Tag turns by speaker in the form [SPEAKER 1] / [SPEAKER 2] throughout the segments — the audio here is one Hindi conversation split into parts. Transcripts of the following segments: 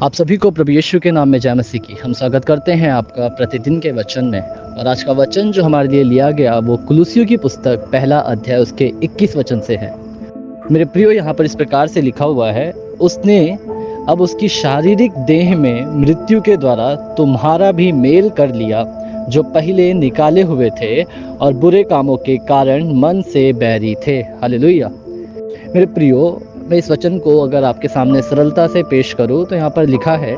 [SPEAKER 1] आप सभी को प्रभु यीशु के नाम में जय मसीह की। हम स्वागत करते हैं आपका प्रतिदिन के वचन में। और आज का वचन जो हमारे लिए लिया गया वो कुलुस्सियों की पुस्तक पहला अध्याय उसके 21 वचन से है। मेरे प्रियो, यहाँ पर इस प्रकार से लिखा हुआ है, उसने अब उसकी शारीरिक देह में मृत्यु के द्वारा तुम्हारा भी मेल कर लिया, जो पहले निकाले हुए थे और बुरे कामों के कारण मन से बैरी थे। हालेलुया। मेरे प्रियो, मैं इस वचन को अगर आपके सामने सरलता से पेश करूं तो यहाँ पर लिखा है,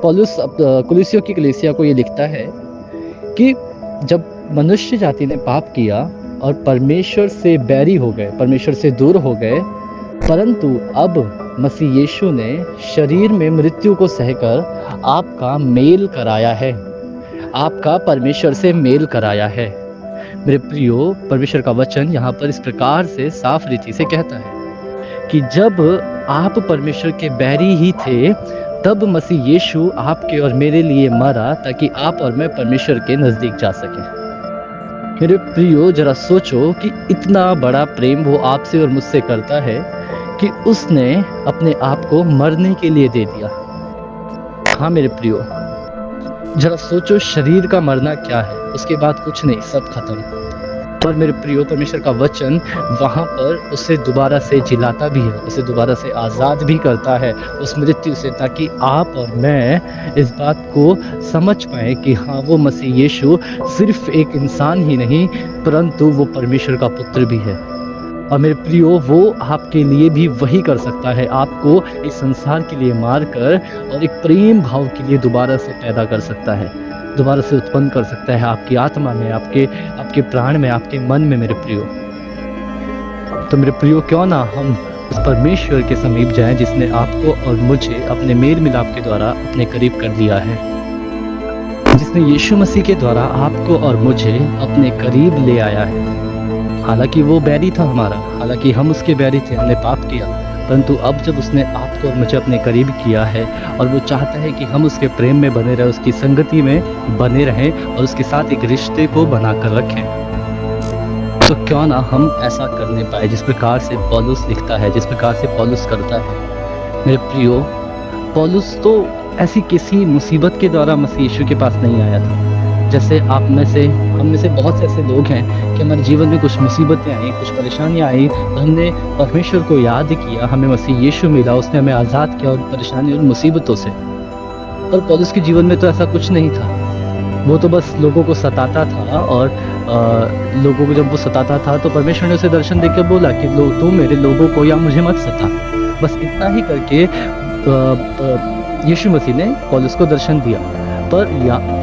[SPEAKER 1] पौलुस कुलुस्सियों की कलीसिया को ये लिखता है कि जब मनुष्य जाति ने पाप किया और परमेश्वर से बैरी हो गए, परमेश्वर से दूर हो गए, परंतु अब मसीह यीशु ने शरीर में मृत्यु को सहकर आपका मेल कराया है, आपका परमेश्वर से मेल कराया है। मेरे प्रियो, परमेश्वर का वचन यहाँ पर इस प्रकार से साफ रीति से कहता है कि जब आप परमेश्वर के बैरी ही थे, तब मसीह यीशु आपके और मेरे लिए मरा ताकि आप और मैं परमेश्वर के नज़दीक जा सकें। मेरे प्रियो, जरा सोचो कि इतना बड़ा प्रेम वो आपसे और मुझसे करता है कि उसने अपने आप को मरने के लिए दे दिया। हाँ मेरे प्रियो, जरा सोचो शरीर का मरना क्या है, उसके बाद कुछ नहीं, सब खत्म। पर मेरे प्रियो, परमेश्वर का वचन वहाँ पर उसे दोबारा से जिलाता भी है, उसे दोबारा से आज़ाद भी करता है उस मृत्यु से, ताकि आप और मैं इस बात को समझ पाएँ कि हाँ, वो मसीह यीशु सिर्फ एक इंसान ही नहीं परंतु वो परमेश्वर का पुत्र भी है। और मेरे प्रियो, वो आपके लिए भी वही कर सकता है, आपको इस संसार के लिए मार कर और एक प्रेम भाव के लिए दोबारा से पैदा कर सकता है, दोबारा से उत्पन्न कर सकता है आपकी आत्मा में, आपके प्राण में, आपके मन में। मेरे प्रियो, तो मेरे प्रियो, क्यों ना हम उस परमेश्वर के समीप जाएं जिसने आपको और मुझे अपने मेल मिलाप के द्वारा अपने करीब कर लिया है, जिसने यीशु मसीह के द्वारा आपको और मुझे अपने करीब ले आया है। हालांकि वो बैरी था हमारा, हालांकि हम उसके बैरी थे, हमने पाप किया, परंतु अब जब उसने आपको और मुझे अपने करीब किया है और वो चाहता है कि हम उसके प्रेम में बने रहें, उसकी संगति में बने रहें और उसके साथ एक रिश्ते को बनाकर रखें, तो क्यों ना हम ऐसा करने पाए जिस प्रकार से पौलुस लिखता है, जिस प्रकार से पौलुस करता है। मेरे प्रियो, पौलुस तो ऐसी किसी मुसीबत के द्वारा मसीह यीशु के पास नहीं आया था। जैसे आप में से, हम में से बहुत से ऐसे लोग हैं कि हमारे जीवन में कुछ मुसीबतें आई, कुछ परेशानियां आई, तो हमने परमेश्वर को याद किया, हमें मसीह यीशु मिला, उसने हमें आज़ाद किया और परेशानी और मुसीबतों से। पर पौलुस के जीवन में तो ऐसा कुछ नहीं था। वो तो बस लोगों को सताता था और लोगों को जब वो सताता था तो परमेश्वर ने उसे दर्शन देकर बोला कि तू मेरे लोगों को या मुझे मत सता। बस इतना ही करके यीशु मसीह ने पौलुस को दर्शन दिया। पर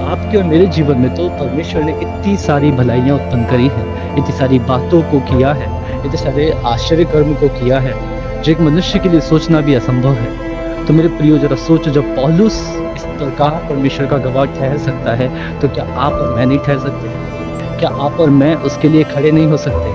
[SPEAKER 1] आपके और मेरे जीवन में तो परमेश्वर ने इतनी सारी भलाइयाँ उत्पन्न करी हैं, इतनी सारी बातों को किया है, इतने सारे आश्चर्य कर्म को किया है जो एक मनुष्य के लिए सोचना भी असंभव है। तो मेरे प्रियो, जरा सोचो, जब पौलुस इस प्रकार परमेश्वर का गवाह ठहर सकता है तो क्या आप और मैं नहीं ठहर सकते? क्या आप और मैं उसके लिए खड़े नहीं हो सकते?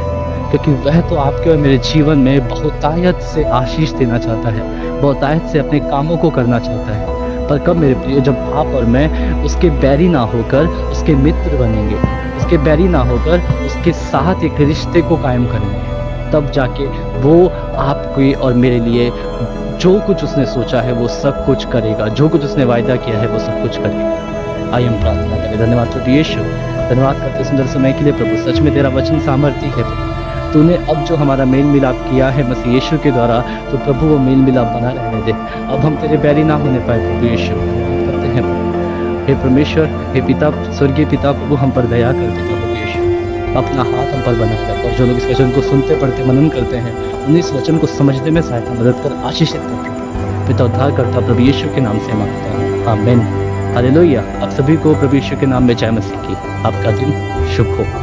[SPEAKER 1] क्योंकि वह तो आपके और मेरे जीवन में बहुतायत से आशीष देना चाहता है, बहुतायत से अपने कामों को करना चाहता है। पर कब मेरे प्रियो? जब आप और मैं उसके बैरी ना होकर उसके मित्र बनेंगे, उसके बैरी ना होकर उसके साथ एक रिश्ते को कायम करेंगे, तब जाके वो आपके और मेरे लिए जो कुछ उसने सोचा है वो सब कुछ करेगा, जो कुछ उसने वायदा किया है वो सब कुछ करेगा। आइए हम प्रार्थना करें। धन्यवाद प्रभु यीशु, धन्यवाद करते सुंदर समय के लिए प्रभु। सच में तेरा वचन सामर्थ्य है प्रभु। तूने अब जो हमारा मेल मिलाप किया है मसीह यीशु के द्वारा, तो प्रभु वो मेल मिलाप बना रहने दे। अब हम तेरे बैरी ना होने पाए प्रभु यीशु, करते हैं प्रभु। हे परमेश्वर, हे पिता, स्वर्गीय पिता प्रभु, हम पर दया कर दे प्रभु यीशु, अपना हाथ हम पर बना कर। और जो लोग इस वचन को सुनते, पढ़ते, मनन करते हैं, उन्हें इस वचन को समझने में सहायता, मदद कर, आशीषित कर। पिता उद्धार करता प्रभु यीशु के नाम से मांगता हूँ, आमीन। हालेलुया। आप सभी को प्रभु यीशु के नाम में जय मसीह की। आपका दिन शुभ हो।